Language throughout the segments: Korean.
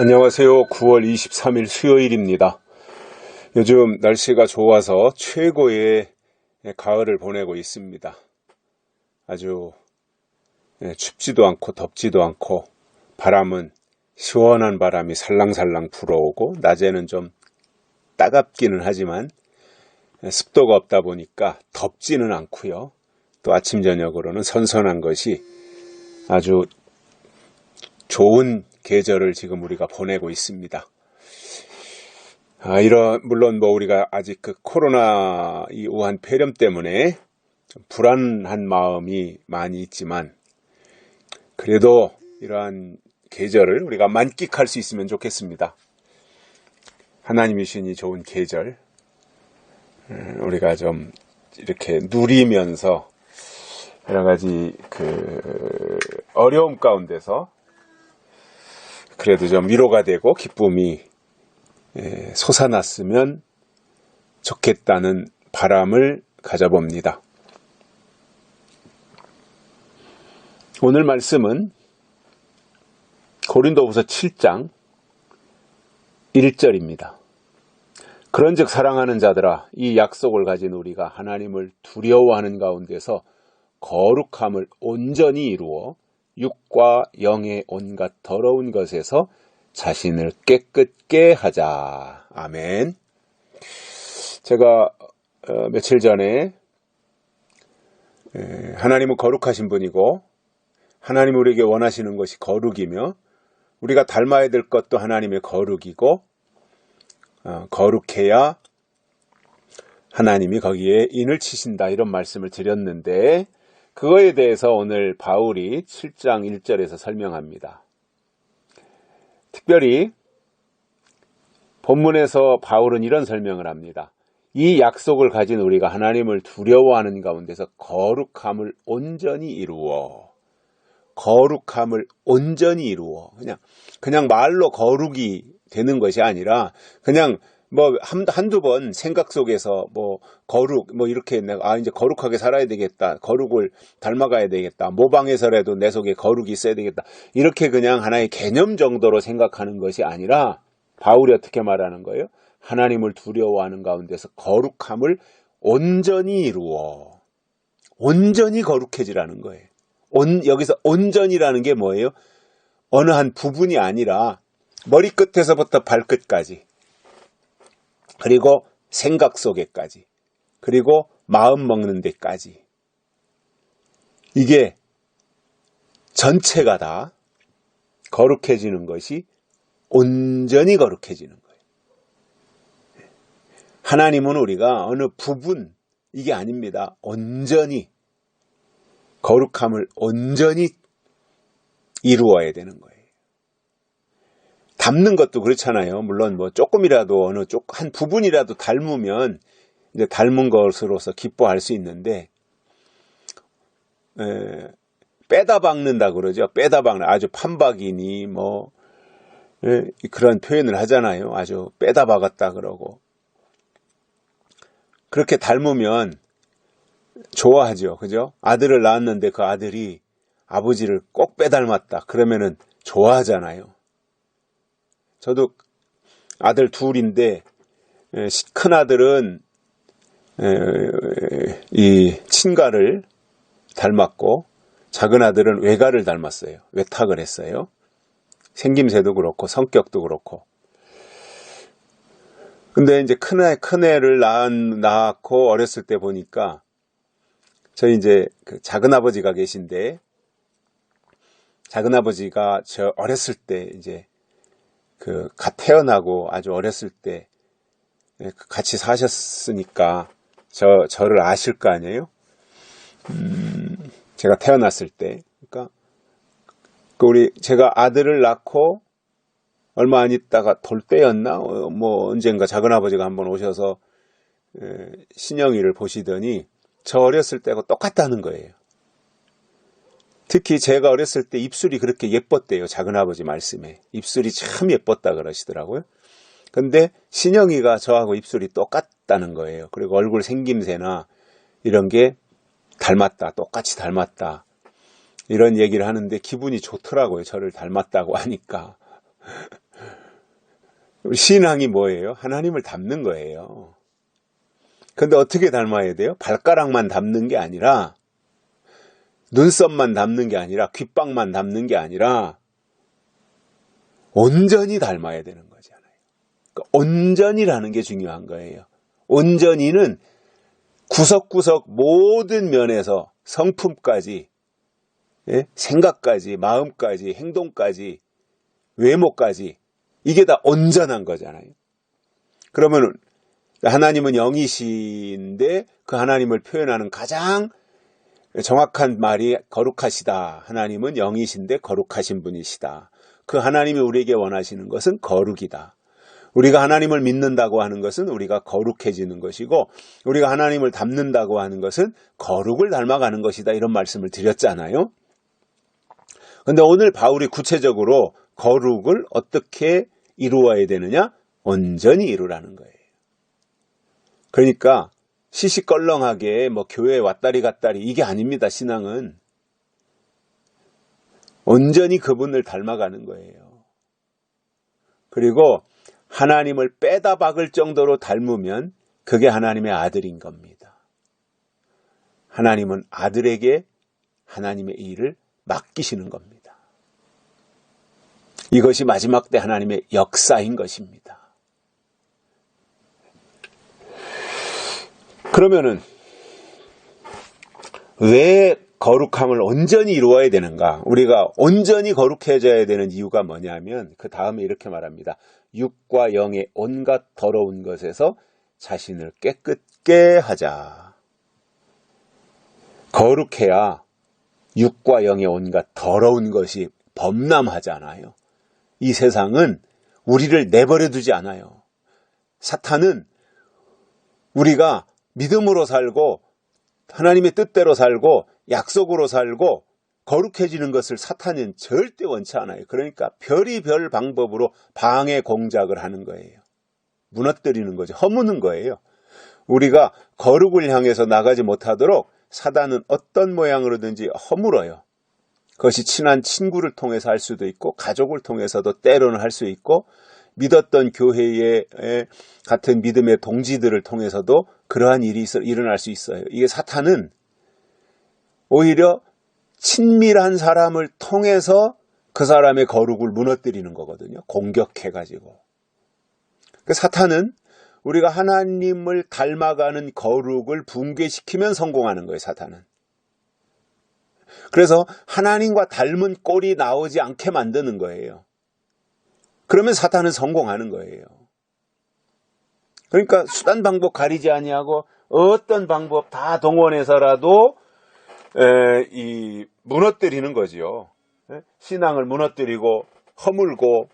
안녕하세요. 9월 23일 수요일입니다. 요즘 날씨가 좋아서 최고의 가을을 보내고 있습니다. 아주 춥지도 않고 덥지도 않고 바람은 시원한 바람이 살랑살랑 불어오고 낮에는 좀 따갑기는 하지만 습도가 없다 보니까 덥지는 않고요. 또 아침 저녁으로는 선선한 것이 아주 좋은 계절을 지금 우리가 보내고 있습니다. 물론 우리가 아직 그 코로나 이 우한 폐렴 때문에 좀 불안한 마음이 많이 있지만 그래도 이러한 계절을 우리가 만끽할 수 있으면 좋겠습니다. 하나님이 주신 좋은 계절 우리가 좀 이렇게 누리면서 여러 가지 어려움 가운데서 그래도 좀 위로가 되고 기쁨이 솟아났으면 좋겠다는 바람을 가져봅니다. 오늘 말씀은 고린도후서 7장 1절입니다. 그런즉 사랑하는 자들아 이 약속을 가진 우리가 하나님을 두려워하는 가운데서 거룩함을 온전히 이루어 육과 영의 온갖 더러운 것에서 자신을 깨끗게 하자. 아멘. 제가 며칠 전에 하나님은 거룩하신 분이고 하나님 우리에게 원하시는 것이 거룩이며 우리가 닮아야 될 것도 하나님의 거룩이고 거룩해야 하나님이 거기에 인을 치신다 이런 말씀을 드렸는데 그거에 대해서 오늘 바울이 7장 1절에서 설명합니다. 특별히 본문에서 바울은 이런 설명을 합니다. 이 약속을 가진 우리가 하나님을 두려워하는 가운데서 거룩함을 온전히 이루어 그냥 말로 거룩이 되는 것이 아니라 그냥 한두 번 생각 속에서 거룩, 이렇게 내가, 이제 거룩하게 살아야 되겠다. 거룩을 닮아가야 되겠다. 모방해서라도 내 속에 거룩이 있어야 되겠다. 이렇게 그냥 하나의 개념 정도로 생각하는 것이 아니라, 바울이 어떻게 말하는 거예요? 하나님을 두려워하는 가운데서 거룩함을 온전히 이루어. 온전히 거룩해지라는 거예요. 여기서 온전이라는 게 뭐예요? 어느 한 부분이 아니라, 머리끝에서부터 발끝까지. 그리고 생각 속에까지, 그리고 마음 먹는 데까지. 이게 전체가 다 거룩해지는 것이 온전히 거룩해지는 거예요. 하나님은 우리가 어느 부분, 이게 아닙니다. 온전히, 거룩함을 온전히 이루어야 되는 거예요. 닮는 것도 그렇잖아요. 물론 조금이라도 한 부분이라도 닮으면 이제 닮은 것으로서 기뻐할 수 있는데 빼다 박는다 그러죠. 빼다 박는 아주 판박이니 그런 표현을 하잖아요. 아주 빼다 박았다 그러고 그렇게 닮으면 좋아하죠. 그죠? 아들을 낳았는데 그 아들이 아버지를 꼭 빼닮았다. 그러면은 좋아하잖아요. 저도 아들 둘인데 큰 아들은 이 친가를 닮았고 작은 아들은 외가를 닮았어요. 외탁을 했어요. 생김새도 그렇고 성격도 그렇고. 근데 이제 큰 애를 낳고 어렸을 때 보니까 저희 이제 그 작은 아버지가 계신데 작은 아버지가 저 어렸을 때 이제 갓 태어나고 아주 어렸을 때 같이 사셨으니까 저를 아실 거 아니에요? 제가 태어났을 때. 그러니까 제가 아들을 낳고 얼마 안 있다가 돌 때였나? 언젠가 작은 아버지가 한번 오셔서 신영이를 보시더니 저 어렸을 때하고 똑같다는 거예요. 특히 제가 어렸을 때 입술이 그렇게 예뻤대요. 작은아버지 말씀에. 입술이 참 예뻤다 그러시더라고요. 근데 신영이가 저하고 입술이 똑같다는 거예요. 그리고 얼굴 생김새나 이런 게 닮았다. 똑같이 닮았다. 이런 얘기를 하는데 기분이 좋더라고요. 저를 닮았다고 하니까. 신앙이 뭐예요? 하나님을 닮는 거예요. 근데 어떻게 닮아야 돼요? 발가락만 닮는 게 아니라, 눈썹만 닮는 게 아니라, 귓방만 닮는 게 아니라 온전히 닮아야 되는 거잖아요. 그러니까 온전이라는 게 중요한 거예요. 온전히는 구석구석 모든 면에서 성품까지, 생각까지, 마음까지, 행동까지, 외모까지 이게 다 온전한 거잖아요. 그러면 하나님은 영이신데 그 하나님을 표현하는 가장 정확한 말이 거룩하시다. 하나님은 영이신데 거룩하신 분이시다. 그 하나님이 우리에게 원하시는 것은 거룩이다. 우리가 하나님을 믿는다고 하는 것은 우리가 거룩해지는 것이고, 우리가 하나님을 닮는다고 하는 것은 거룩을 닮아가는 것이다. 이런 말씀을 드렸잖아요. 그런데 오늘 바울이 구체적으로 거룩을 어떻게 이루어야 되느냐? 온전히 이루라는 거예요. 그러니까 시시껄렁하게 뭐 교회에 왔다리 갔다리 이게 아닙니다. 신앙은 온전히 그분을 닮아가는 거예요. 그리고 하나님을 빼다 박을 정도로 닮으면 그게 하나님의 아들인 겁니다. 하나님은 아들에게 하나님의 일을 맡기시는 겁니다. 이것이 마지막 때 하나님의 역사인 것입니다. 그러면은 왜 거룩함을 온전히 이루어야 되는가? 우리가 온전히 거룩해져야 되는 이유가 뭐냐면 그 다음에 이렇게 말합니다. 육과 영의 온갖 더러운 것에서 자신을 깨끗게 하자. 거룩해야 육과 영의 온갖 더러운 것이 범람하잖아요. 이 세상은 우리를 내버려 두지 않아요. 사탄은 우리가 믿음으로 살고 하나님의 뜻대로 살고 약속으로 살고 거룩해지는 것을 사탄은 절대 원치 않아요. 그러니까 별의별 방법으로 방해 공작을 하는 거예요. 무너뜨리는 거죠. 허무는 거예요. 우리가 거룩을 향해서 나가지 못하도록 사단은 어떤 모양으로든지 허물어요. 그것이 친한 친구를 통해서 할 수도 있고 가족을 통해서도 때로는 할 수 있고 믿었던 교회의 같은 믿음의 동지들을 통해서도 그러한 일이 일어날 수 있어요. 이게 사탄은 오히려 친밀한 사람을 통해서 그 사람의 거룩을 무너뜨리는 거거든요. 공격해가지고. 사탄은 우리가 하나님을 닮아가는 거룩을 붕괴시키면 성공하는 거예요. 사탄은. 그래서 하나님과 닮은 꼴이 나오지 않게 만드는 거예요. 그러면 사탄은 성공하는 거예요. 그러니까 수단 방법 가리지 아니하고 어떤 방법 다 동원해서라도 무너뜨리는 거지요. 신앙을 무너뜨리고 허물고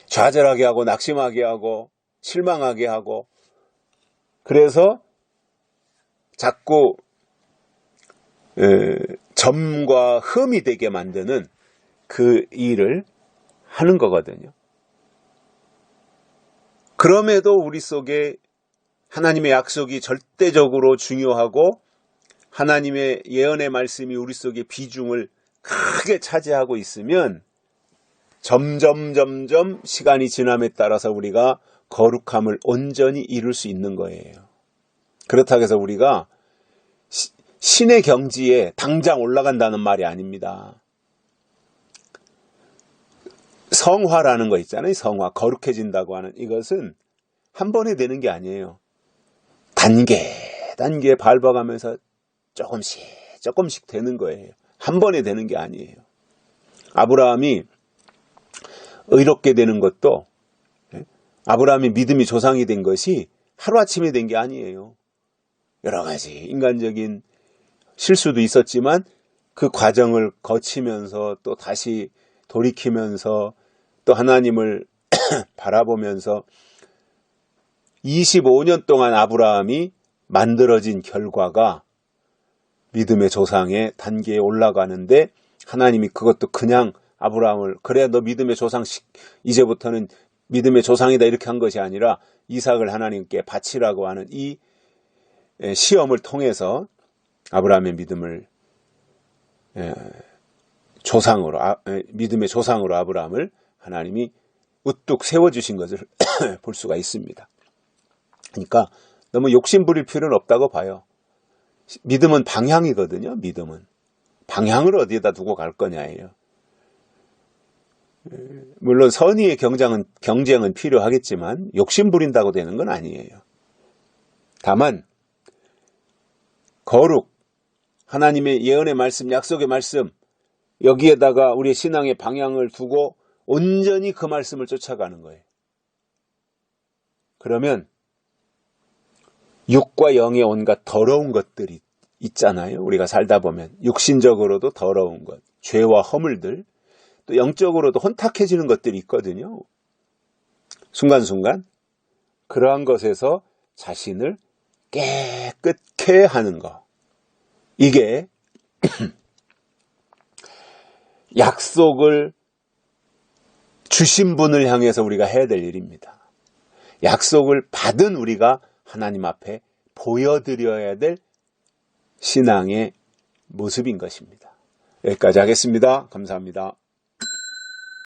좌절하게 하고 낙심하게 하고 실망하게 하고 그래서 자꾸 점과 흠이 되게 만드는 그 일을 하는 거거든요. 그럼에도 우리 속에 하나님의 약속이 절대적으로 중요하고 하나님의 예언의 말씀이 우리 속에 비중을 크게 차지하고 있으면 점점 시간이 지남에 따라서 우리가 거룩함을 온전히 이룰 수 있는 거예요. 그렇다고 해서 우리가 신의 경지에 당장 올라간다는 말이 아닙니다. 성화라는 거 있잖아요. 성화, 거룩해진다고 하는 이것은 한 번에 되는 게 아니에요. 단계 밟아가면서 조금씩 되는 거예요. 한 번에 되는 게 아니에요. 아브라함이 의롭게 되는 것도 아브라함이 믿음이 조상이 된 것이 하루아침에 된 게 아니에요. 여러 가지 인간적인 실수도 있었지만 그 과정을 거치면서 또 다시 돌이키면서 또 하나님을 바라보면서 25년 동안 아브라함이 만들어진 결과가 믿음의 조상의 단계에 올라가는데 하나님이 그것도 그냥 아브라함을 그래 너 믿음의 조상 이제부터는 믿음의 조상이다 이렇게 한 것이 아니라 이삭을 하나님께 바치라고 하는 이 시험을 통해서 아브라함의 믿음을 믿음의 조상으로 아브라함을 하나님이 우뚝 세워주신 것을 볼 수가 있습니다. 그러니까 너무 욕심 부릴 필요는 없다고 봐요. 믿음은 방향이거든요. 믿음은. 방향을 어디에다 두고 갈 거냐예요. 물론 선의의 경쟁은 필요하겠지만 욕심 부린다고 되는 건 아니에요. 다만 거룩, 하나님의 예언의 말씀, 약속의 말씀, 여기에다가 우리의 신앙의 방향을 두고 온전히 그 말씀을 쫓아가는 거예요. 그러면 육과 영의 온갖 더러운 것들이 있잖아요. 우리가 살다 보면 육신적으로도 더러운 것, 죄와 허물들, 또 영적으로도 혼탁해지는 것들이 있거든요. 순간순간 그러한 것에서 자신을 깨끗게 하는 것, 이게 약속을 주신 분을 향해서 우리가 해야 될 일입니다. 약속을 받은 우리가 하나님 앞에 보여드려야 될 신앙의 모습인 것입니다. 여기까지 하겠습니다. 감사합니다.